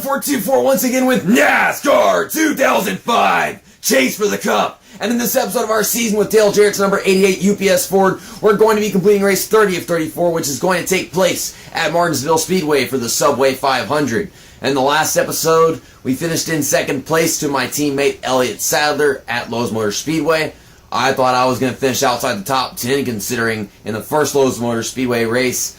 JC1424 once again with NASCAR 2005 Chase for the Cup. And in this episode of our season with Dale Jarrett's number 88 UPS Ford, we're going to be completing race 30 of 34, which is going to take place at Martinsville Speedway for the Subway 500. And in the last episode, we finished in second place to my teammate Elliott Sadler at Lowe's Motor Speedway. I thought I was going to finish outside the top 10, considering in the first Lowe's Motor Speedway race,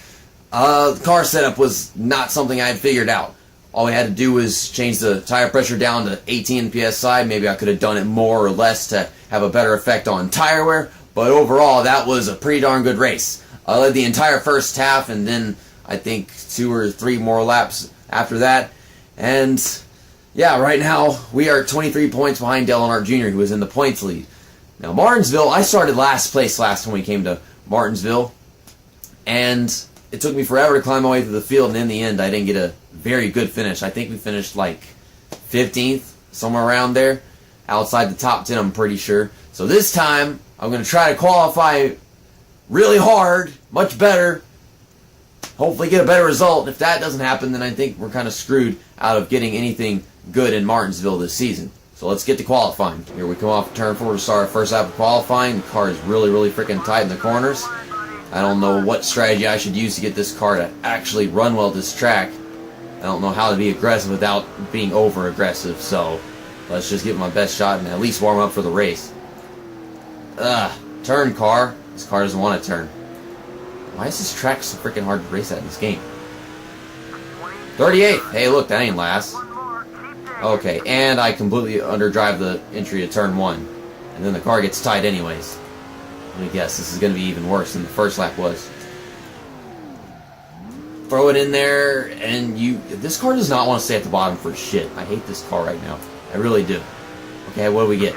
the car setup was not something I had figured out. All we had to do was change the tire pressure down to 18 PSI. Maybe I could have done it more or less to have a better effect on tire wear. But overall, that was a pretty darn good race. I led the entire first half, and then I think 2 or 3 more laps after that. And yeah, right now we are 23 points behind Dale Jarrett Jr., who was in the points lead. Now, Martinsville, I started last place last time we came to Martinsville. And it took me forever to climb my way through the field, and in the end, I didn't get a very good finish. I think we finished like 15th, somewhere around there, outside the top 10, I'm pretty sure. So this time, I'm going to try to qualify really hard, much better, hopefully get a better result. If that doesn't happen, then I think we're kind of screwed out of getting anything good in Martinsville this season. So let's get to qualifying. Here we come off turn 4 to start our first lap of qualifying. The car is really freaking tight in the corners. I don't know what strategy I should use to get this car to actually run well at this track. I don't know how to be aggressive without being over-aggressive, so let's just give it my best shot and at least warm up for the race. Turn, car. This car doesn't want to turn. Why is this track so freaking hard to race at in this game? 38. Hey, look, that ain't last. Okay, and I completely underdrive the entry to turn 1. And then the car gets tight anyways. Let me guess, this is going to be even worse than the first lap was. Throw it in there, and this car does not want to stay at the bottom for shit. I hate this car right now. I really do. Okay, what do we get?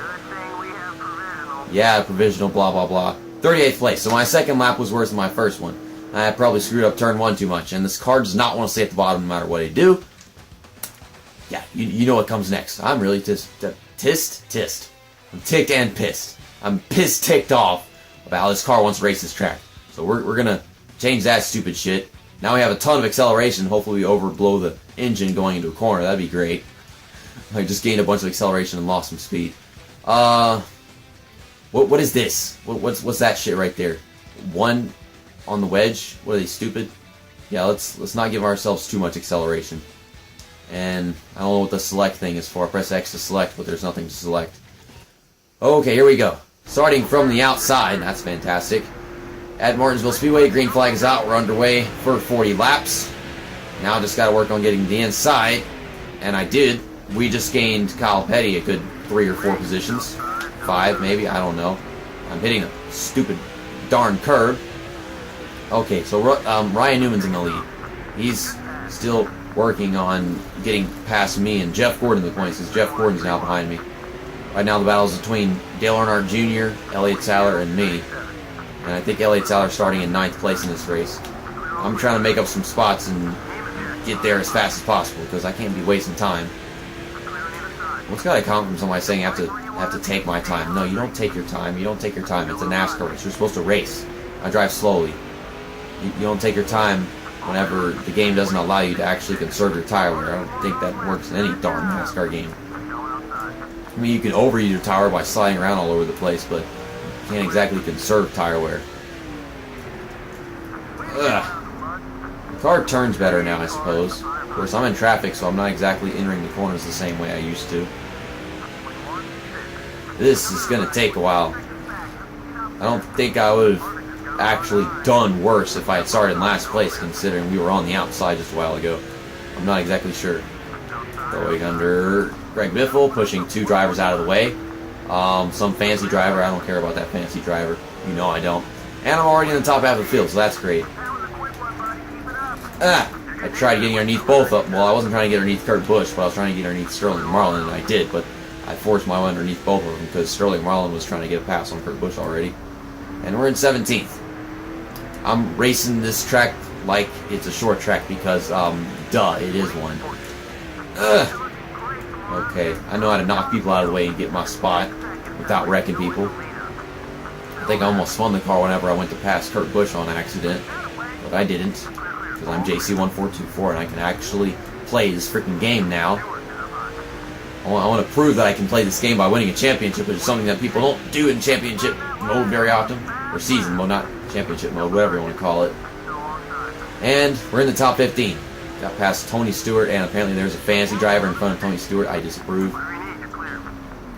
Yeah, provisional, blah, blah, blah. 38th place, so my second lap was worse than my first one. I probably screwed up turn 1 too much, and this car does not want to stay at the bottom no matter what I do. Yeah, you know what comes next. I'm really tissed. I'm ticked and pissed. I'm pissed ticked off about how this car wants to race this track. So we're going to change that stupid shit. Now we have a ton of acceleration. Hopefully we overblow the engine going into a corner. That'd be great. I just gained a bunch of acceleration and lost some speed. What is this? What's that shit right there? 1 on the wedge? What are they, stupid? Yeah, let's not give ourselves too much acceleration. And I don't know what the select thing is for. I press X to select, but there's nothing to select. Okay, here we go. Starting from the outside, that's fantastic. At Martinsville Speedway, green flag is out. We're underway for 40 laps. Now I just got to work on getting the inside, and I did. We just gained Kyle Petty a good 3 or 4 positions. 5 maybe, I don't know. I'm hitting a stupid darn curb. Okay, so Ryan Newman's in the lead. He's still working on getting past me and Jeff Gordon in the points, because Jeff Gordon's now behind me. Right now the battle is between Dale Jarrett Jr., Elliott Sadler, and me. And I think Elliott Sadler's starting in 9th place in this race. I'm trying to make up some spots and get there as fast as possible, because I can't be wasting time. What's got a comment from somebody saying I have to take my time? No, you don't take your time. You don't take your time. It's a NASCAR race. You're supposed to race. I drive slowly. You don't take your time whenever the game doesn't allow you to actually conserve your tire wear. I don't think that works in any darn NASCAR game. I mean, you can overuse your tire by sliding around all over the place, but you can't exactly conserve tire wear. The car turns better now, I suppose. Of course, I'm in traffic, so I'm not exactly entering the corners the same way I used to. This is going to take a while. I don't think I would have actually done worse if I had started in last place, considering we were on the outside just a while ago. I'm not exactly sure. Going under Greg Biffle, pushing 2 drivers out of the way. Some fancy driver. I don't care about that fancy driver. You know I don't. And I'm already in the top half of the field, so that's great. I tried getting underneath both of them. Well, I wasn't trying to get underneath Kurt Busch, but I was trying to get underneath Sterling Marlin, and I did, but I forced my way underneath both of them because Sterling Marlin was trying to get a pass on Kurt Busch already. And we're in 17th. I'm racing this track like it's a short track because, duh, it is one. Okay, I know how to knock people out of the way and get my spot without wrecking people. I think I almost spun the car whenever I went to pass Kurt Busch on accident, but I didn't, because I'm JC1424 and I can actually play this freaking game now. I want to prove that I can play this game by winning a championship, which is something that people don't do in championship mode very often. Or season mode, not championship mode, whatever you want to call it. And we're in the top 15. Got past Tony Stewart, and apparently there's a fantasy driver in front of Tony Stewart. I disapprove.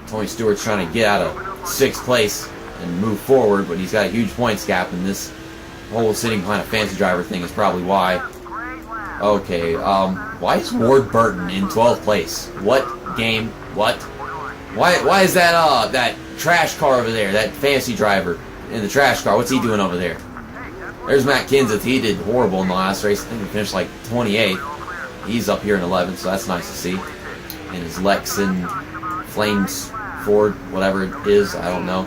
Tony Stewart's trying to get out of 6th place and move forward, but he's got a huge points gap, and this whole sitting behind a fantasy driver thing is probably why. Okay, why is Ward Burton in 12th place? What game? What? Why is that, that trash car over there, that fantasy driver in the trash car? What's he doing over there? There's Matt Kenseth. He did horrible in the last race. I think he finished like 28th. He's up here in 11th, so that's nice to see. And his Lexan Flames Ford, whatever it is, I don't know.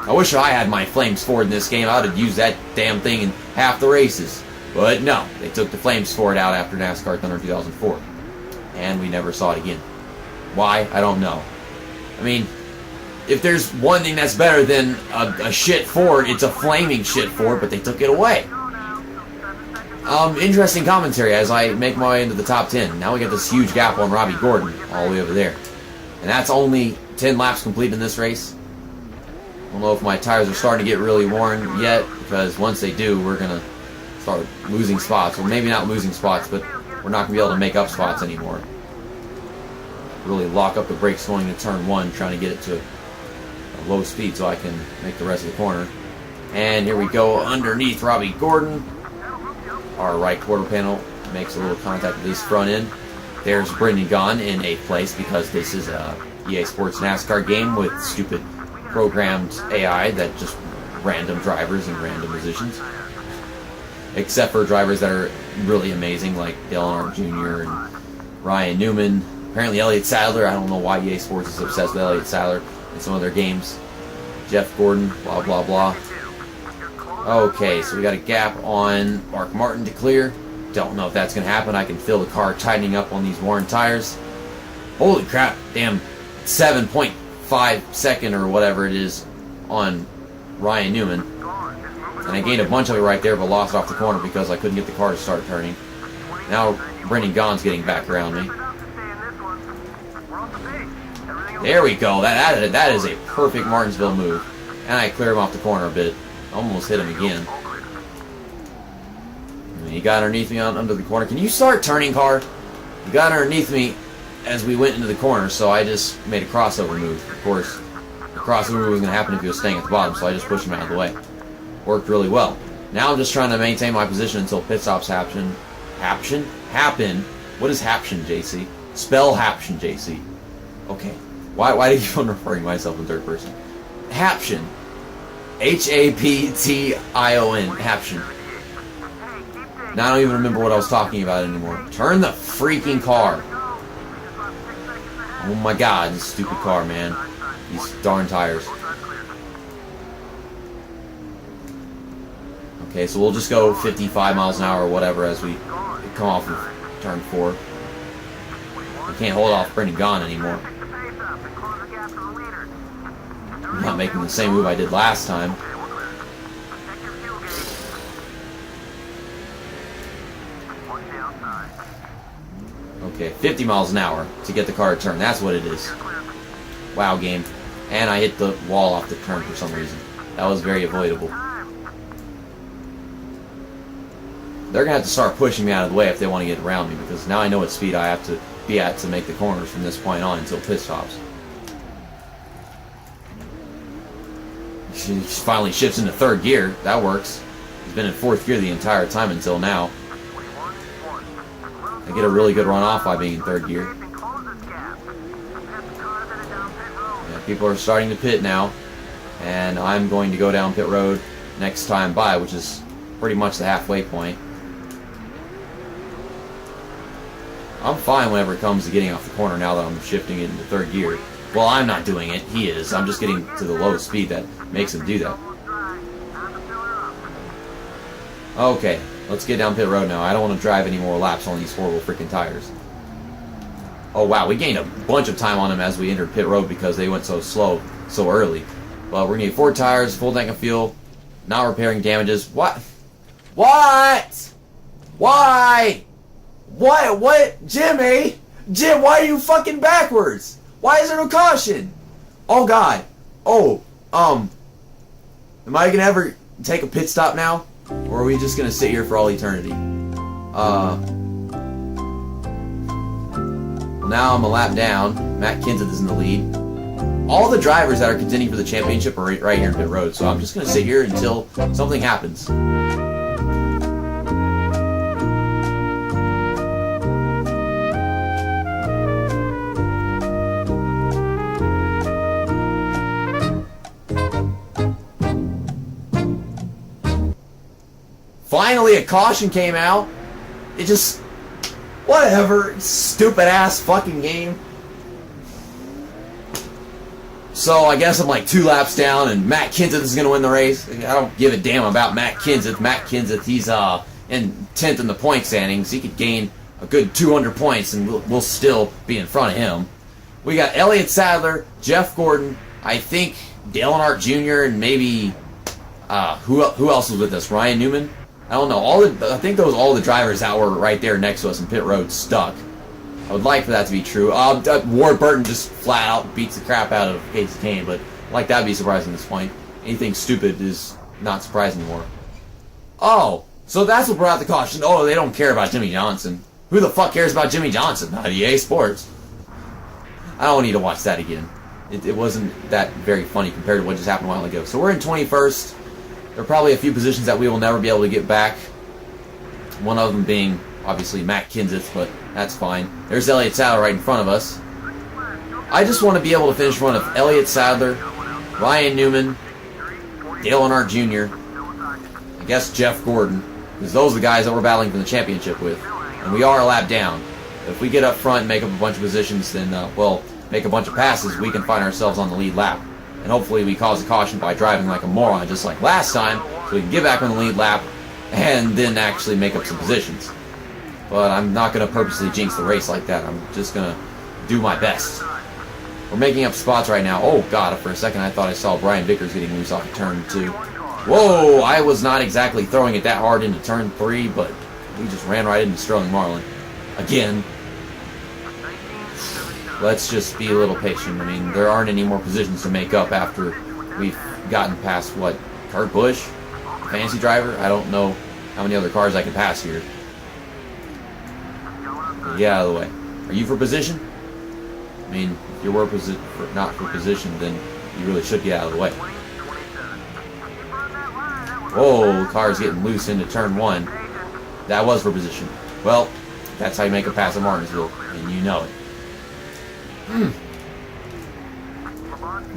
I wish I had my Flames Ford in this game. I would have used that damn thing in half the races. But no, they took the Flames Ford out after NASCAR Thunder 2004. And we never saw it again. Why? I don't know. I mean, if there's one thing that's better than a shit Ford, it's a flaming shit Ford, but they took it away. Interesting commentary as I make my way into the top 10. Now we got this huge gap on Robby Gordon all the way over there. And that's only 10 laps complete in this race. I don't know if my tires are starting to get really worn yet, because once they do, we're going to start losing spots. Well, maybe not losing spots, but we're not going to be able to make up spots anymore. Really lock up the brakes going to turn 1, trying to get it to a low speed so I can make the rest of the corner. And here we go underneath Robby Gordon. Our right quarter panel makes a little contact with his front end. There's Brendan Gaughan in 8th place because this is a EA Sports NASCAR game with stupid programmed AI that just random drivers and random positions. Except for drivers that are really amazing like Dale Jarrett Jr. and Ryan Newman. Apparently Elliott Sadler, I don't know why EA Sports is obsessed with Elliott Sadler in some of their games. Jeff Gordon, blah blah blah. Okay, so we got a gap on Mark Martin to clear. Don't know if that's going to happen. I can feel the car tightening up on these worn tires. Holy crap, damn 7.5 second or whatever it is on Ryan Newman. And I gained a bunch of it right there, but lost off the corner because I couldn't get the car to start turning. Now Brendan Gaughan's getting back around me. There we go. That is a perfect Martinsville move. And I clear him off the corner a bit. Almost hit him again. And he got underneath me under the corner. Can you start turning, car? He got underneath me as we went into the corner, so I just made a crossover move. Of course, the crossover move was going to happen if he was staying at the bottom, so I just pushed him out of the way. Worked really well. Now I'm just trying to maintain my position until pit stops happen. Happen? What is happen, JC? Spell happen, JC. Okay. Why do you keep on referring to myself in third person? Happen. Haption. Happen. Now I don't even remember what I was talking about anymore. Turn the freaking car. Oh my god, this stupid car, man. These darn tires. Okay, so we'll just go 55 miles an hour or whatever as we come off of turn 4. I can't hold off Brendan Gaughan anymore. I'm not making the same move I did last time. Okay, 50 miles an hour to get the car to turn. That's what it is. Wow, game. And I hit the wall off the turn for some reason. That was very avoidable. They're going to have to start pushing me out of the way if they want to get around me, because now I know what speed I have to be at to make the corners from this point on until pit stops. She finally shifts into third gear. That works. He's been in fourth gear the entire time until now. I get a really good run off by being in third gear. Yeah, people are starting to pit now, and I'm going to go down pit road next time by, which is pretty much the halfway point. I'm fine whenever it comes to getting off the corner now that I'm shifting it into third gear. Well, I'm not doing it. He is. I'm just getting to the lowest speed that makes him do that. Okay, let's get down pit road now. I don't want to drive any more laps on these horrible freaking tires. Oh, wow. We gained a bunch of time on them as we entered pit road because they went so slow so early. Well, we're going to need 4 tires, full tank of fuel, not repairing damages. What? What? Why? What? Jimmy? Jim, why are you fucking backwards? Why is there no caution? Oh, God. Oh, am I gonna ever take a pit stop now? Or are we just gonna sit here for all eternity? Well, now I'm a lap down. Matt Kenseth is in the lead. All the drivers that are contending for the championship are right here in pit road, so I'm just gonna sit here until something happens. Finally, a caution came out. It just... whatever. Stupid-ass fucking game. So, I guess I'm like 2 laps down, and Matt Kenseth is going to win the race. I don't give a damn about Matt Kenseth. Matt Kenseth, he's in 10th in the point standings. He could gain a good 200 points, and we'll still be in front of him. We got Elliott Sadler, Jeff Gordon, I think Dale Jarrett Jr., and maybe... who else was with us? Ryan Newman? I don't know. I think all the drivers that were right there next to us in pit road stuck. I would like for that to be true. Ward Burton just flat out beats the crap out of Casey Kane, but like that'd be surprising at this point. Anything stupid is not surprising anymore. Oh, so that's what brought out the caution. Oh, they don't care about Jimmy Johnson. Who the fuck cares about Jimmy Johnson? Not EA Sports. I don't need to watch that again. It wasn't that very funny compared to what just happened a while ago. So we're in 21st. There are probably a few positions that we will never be able to get back. One of them being, obviously, Matt Kenseth, but that's fine. There's Elliott Sadler right in front of us. I just want to be able to finish in front of Elliott Sadler, Ryan Newman, Dale Jarrett Jr., I guess Jeff Gordon, because those are the guys that we're battling for the championship with. And we are a lap down. If we get up front and make up a bunch of positions, then, well, make a bunch of passes, we can find ourselves on the lead lap. And hopefully we cause a caution by driving like a moron, just like last time, so we can get back on the lead lap and then actually make up some positions. But I'm not going to purposely jinx the race like that. I'm just going to do my best. We're making up spots right now. Oh, God, for a second I thought I saw Brian Vickers getting loose off of turn 2. Whoa, I was not exactly throwing it that hard into turn 3, but we just ran right into Sterling Marlin. Again. Let's just be a little patient. I mean, there aren't any more positions to make up after we've gotten past, what, Kurt Busch? Fantasy driver? I don't know how many other cars I can pass here. Get out of the way. Are you for position? I mean, if you were not for position, then you really should get out of the way. Whoa, the car's getting loose into turn 1. That was for position. Well, that's how you make a pass at Martinsville, and you know it.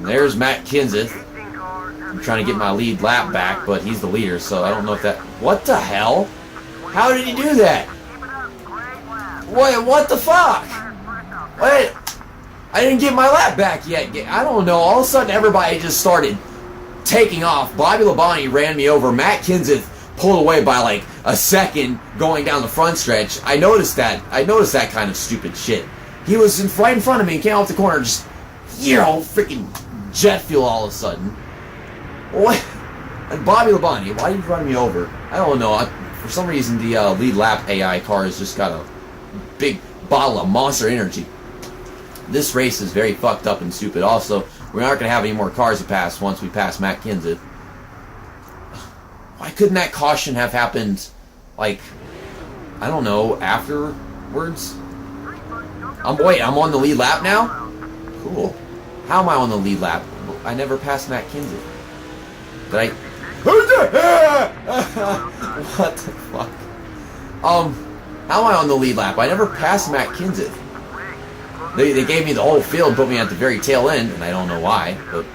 There's Matt Kenseth. I'm trying to get my lead lap back, but he's the leader, so I don't know if that... What the hell? How did he do that? What the fuck? Wait, I didn't get my lap back yet. I don't know. All of a sudden, everybody just started taking off. Bobby Labonte ran me over. Matt Kenseth pulled away by like a second going down the front stretch. I noticed that. Kind of stupid shit. He was right in front of me, came off the corner, just, freaking jet fuel all of a sudden. What? And Bobby Labonte, why did you run me over? I don't know. For some reason, the lead lap AI car has just got a big bottle of Monster Energy. This race is very fucked up and stupid. Also, we aren't going to have any more cars to pass once we pass Matt Kenseth. Why couldn't that caution have happened, like, I don't know, afterwards? Wait, I'm on the lead lap now? Cool. How am I on the lead lap? I never passed Matt Kenseth. Did I... What the fuck? How am I on the lead lap? I never passed Matt Kenseth. They gave me the whole field, put me at the very tail end, and I don't know why, but...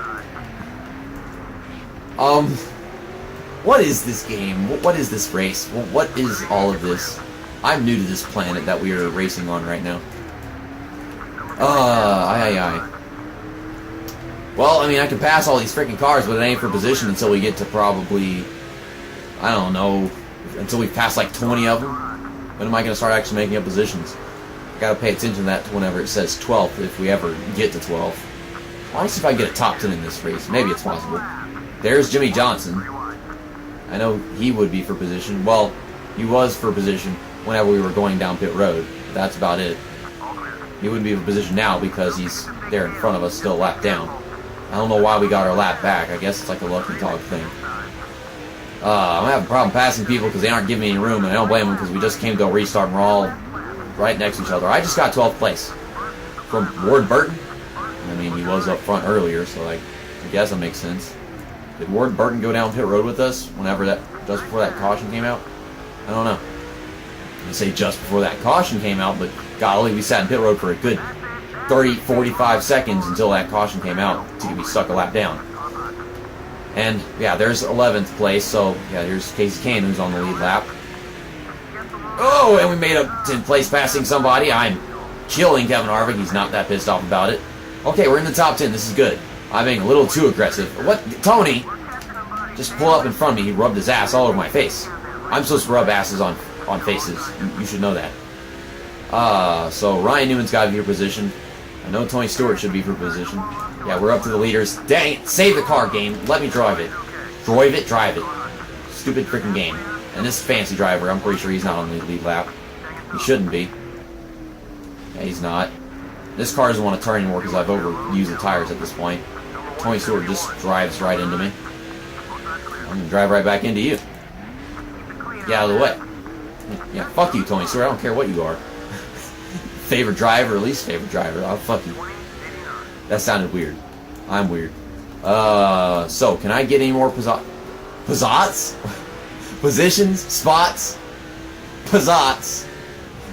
What is this game? What is this race? What is all of this? I'm new to this planet that we are racing on right now. Well, I mean, I can pass all these freaking cars, but it ain't for position until we get to probably, I don't know, until we pass like 20 of them. When am I going to start actually making up positions? I got to pay attention to that whenever it says 12th, if we ever get to 12th. I want to see if I can get a top 10 in this race. Maybe it's possible. There's Jimmy Johnson. I know he would be for position. Well, he was for position. whenever we were going down pit road. That's about it. He wouldn't be in position now because he's there in front of us, still a lap down. I don't know why we got our lap back. I guess it's like a lucky dog thing. I'm having a problem passing people because they aren't giving me any room, and I don't blame them because we just came to a restart and we're all right next to each other. I just got 12th place from Ward Burton. I mean, he was up front earlier, so I guess that makes sense. Did Ward Burton go down pit road with us whenever just before that caution came out? I don't know. I say just before that caution came out, but golly, we sat in pit road for a good 30, 45 seconds until that caution came out to get me stuck a lap down. And yeah, there's 11th place, so yeah, here's Casey Kane who's on the lead lap. Oh, and we made up 10th place passing somebody. I'm killing Kevin Harvick. He's not that pissed off about it. Okay, we're in the top 10. This is good. I'm being a little too aggressive. What? Tony just pull up in front of me. He rubbed his ass all over my face. I'm supposed to rub asses on faces. You should know that. So Ryan Newman's got to be for position. I know Tony Stewart should be for position. Yeah, we're up to the leaders. Dang it. Save the car, game. Let me drive it. Drive it. Stupid freaking game. And this fancy driver, I'm pretty sure he's not on the lead lap. He shouldn't be. Yeah, he's not. This car doesn't want to turn anymore because I've overused the tires at this point. Tony Stewart just drives right into me. I'm going to drive right back into you. Get out of the way. Yeah, fuck you, Tony Stewart. I don't care what you are. Favorite driver or least favorite driver. Oh, fuck you. That sounded weird. I'm weird. So, can I get any more pizzazz? Positions? Spots? Pizzazz?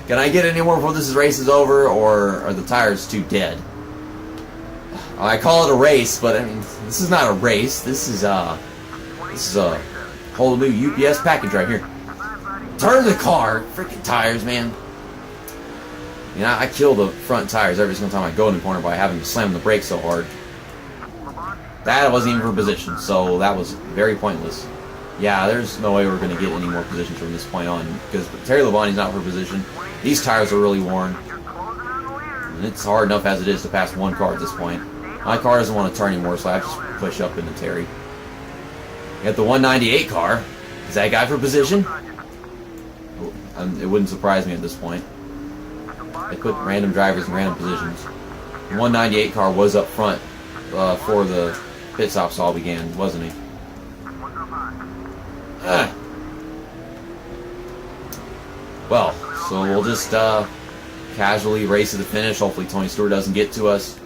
Can I get any more before this race is over, or are the tires too dead? I call it a race, but I mean, this is not a race. This is a whole new UPS package right here. Turn the car! Freaking tires, man. You know, I kill the front tires every single time I go in the corner by having to slam the brakes so hard. That wasn't even for position, so that was very pointless. Yeah, there's no way we're going to get any more positions from this point on, because Terry Labonte's not for position. These tires are really worn. And it's hard enough as it is to pass one car at this point. My car doesn't want to turn anymore, so I have to push up into Terry. We got the 198 car. Is that guy for position? It wouldn't surprise me at this point. They put random drivers in random positions. The 198 car was up front for the pit stops all began, wasn't he? Well, so we'll just casually race to the finish. Hopefully Tony Stewart doesn't get to us.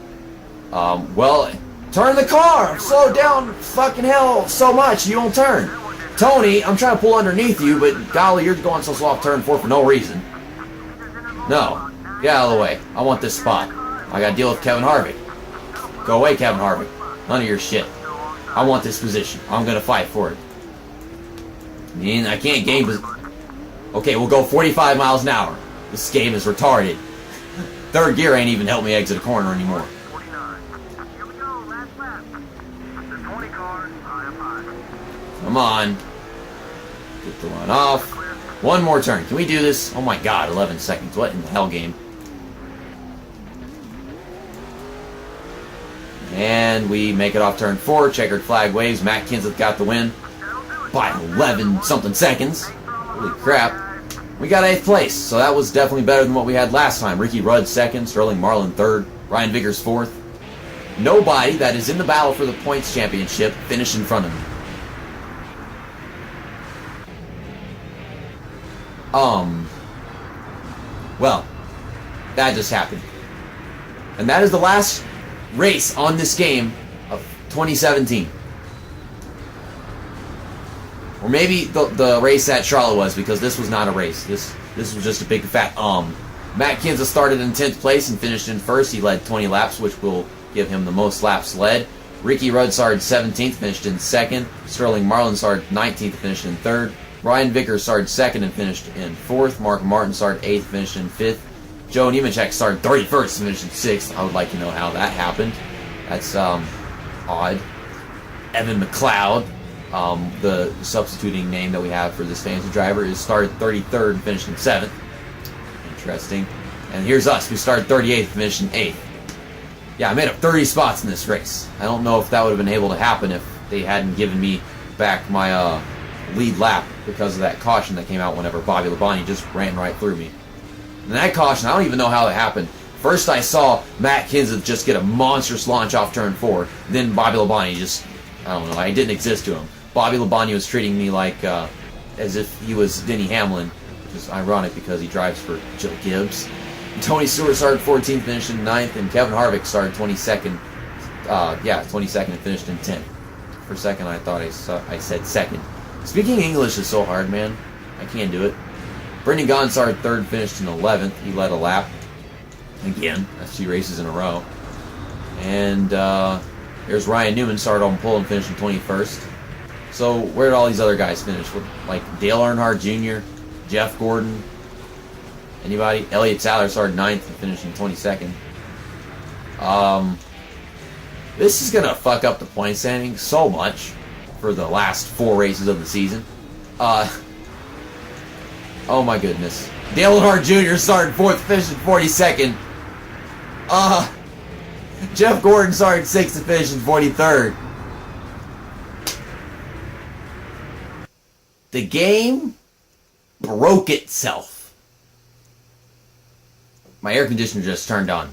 Well, turn the car! Slow down fucking hell so much you don't turn. Tony, I'm trying to pull underneath you, but golly, you're going so slow off turn 4 for no reason. No. Get out of the way. I want this spot. I gotta deal with Kevin Harvick. Go away, Kevin Harvick. None of your shit. I want this position. I'm gonna fight for it. I mean, I can't game... Okay, we'll go 45 miles an hour. This game is retarded. Third gear ain't even helped me exit a corner anymore. Come on. Get the one off. One more turn. Can we do this? Oh my god, 11 seconds. What in the hell, game? And we make it off turn 4. Checkered flag waves. Matt Kenseth got the win by 11 something seconds. Holy crap. We got 8th place, so that was definitely better than what we had last time. Ricky Rudd 2nd, Sterling Marlin 3rd, Ryan Vickers 4th. Nobody that is in the battle for the points championship finished in front of me. Well, that just happened. And that is the last race on this game of 2017. Or maybe the race at Charlotte was, because this was not a race. This was just a big fat Matt Kenseth started in 10th place and finished in 1st. He led 20 laps, which will give him the most laps led. Ricky Rudd started 17th, finished in 2nd. Sterling Marlin started 19th, finished in 3rd. Ryan Vickers started 2nd and finished in 4th. Mark Martin started 8th, finished in 5th. Joe Nemechek started 31st and finished in 6th. I would like to know how that happened. That's odd. Evan McLeod, the substituting name that we have for this fantasy driver, is started 33rd and finished in 7th. Interesting. And here's us. We started 38th and finished in 8th. Yeah, I made up 30 spots in this race. I don't know if that would have been able to happen if they hadn't given me back my lead lap because of that caution that came out whenever Bobby Labonte just ran right through me. And that caution, I don't even know how it happened. First I saw Matt Kenseth just get a monstrous launch off turn 4. Then Bobby Labonte just, I don't know, I didn't exist to him. Bobby Labonte was treating me like, as if he was Denny Hamlin, which is ironic because he drives for Joe Gibbs. Tony Stewart started 14th, finished in 9th, and Kevin Harvick started 22nd. 22nd and finished in 10th. For a second I thought I said second. Speaking English is so hard, man. I can't do it. Brendan Gaughan started 3rd, finished in 11th. He led a lap. Again, that's 2 races in a row. And there's Ryan Newman, started on pole and finished in 21st. So where did all these other guys finish? Like Dale Earnhardt Jr., Jeff Gordon, anybody? Elliott Sadler started 9th and finished in 22nd. This is going to fuck up the point standing so much for the last 4 races of the season. Oh my goodness. Dale Earnhardt Jr. started 4th, finished in 42nd. Jeff Gordon started 6th and finished in 43rd. The game broke itself. My air conditioner just turned on.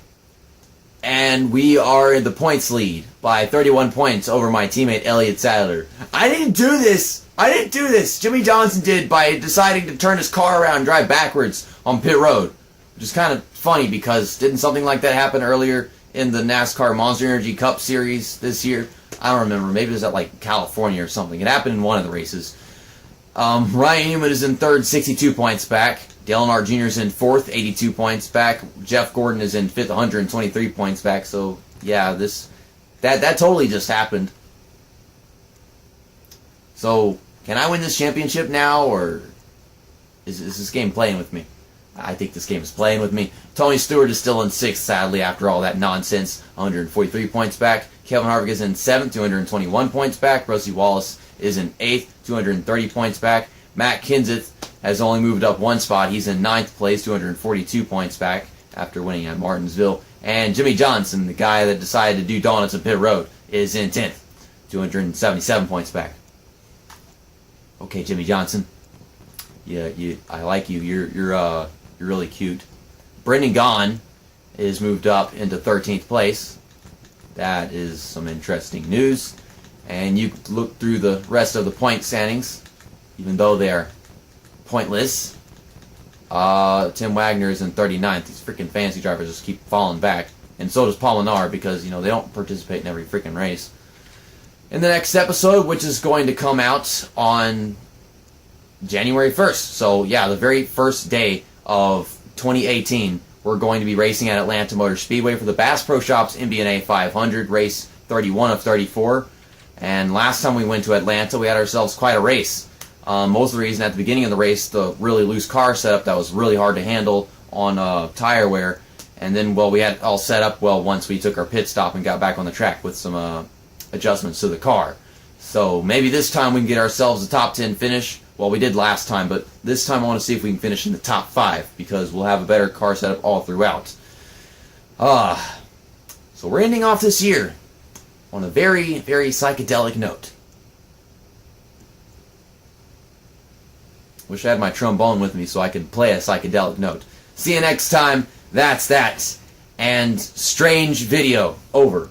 And we are in the points lead by 31 points over my teammate Elliott Sadler. I didn't do this. Jimmy Johnson did by deciding to turn his car around and drive backwards on pit road. Which is kind of funny because didn't something like that happen earlier in the NASCAR Monster Energy Cup Series this year? I don't remember. Maybe it was at like California or something. It happened in one of the races. Ryan Newman is in 3rd, 62 points back. Dale Earnhardt Jr. is in 4th, 82 points back. Jeff Gordon is in 5th, 123 points back. So, yeah, that totally just happened. So, can I win this championship now, or is this game playing with me? I think this game is playing with me. Tony Stewart is still in 6th, sadly, after all that nonsense, 143 points back. Kevin Harvick is in 7th, 221 points back. Rusty Wallace is in 8th, 230 points back. Matt Kenseth has only moved up 1 spot. He's in 9th place, 242 points back after winning at Martinsville. And Jimmy Johnson, the guy that decided to do donuts at pit road, is in 10th, 277 points back. Okay, Jimmy Johnson. Yeah, I like you. You're really cute. Brendan Gaughan is moved up into 13th place. That is some interesting news. And you look through the rest of the point standings, even though they're pointless. Tim Wagner is in 39th. These freaking fantasy drivers just keep falling back. And so does Paul Menard because, they don't participate in every freaking race. In the next episode, which is going to come out on January 1st. So, yeah, the very first day of 2018, we're going to be racing at Atlanta Motor Speedway for the Bass Pro Shops MBNA 500, race 31 of 34. And last time we went to Atlanta, we had ourselves quite a race. Most of the reason at the beginning of the race, the really loose car setup that was really hard to handle on tire wear. And then, we had all set up once we took our pit stop and got back on the track with some adjustments to the car. So maybe this time we can get ourselves a top 10 finish. Well, we did last time, but this time I want to see if we can finish in the top 5 because we'll have a better car setup all throughout. So we're ending off this year on a very, very psychedelic note. Wish I had my trombone with me so I could play a psychedelic note. See you next time. That's that. And strange video. Over.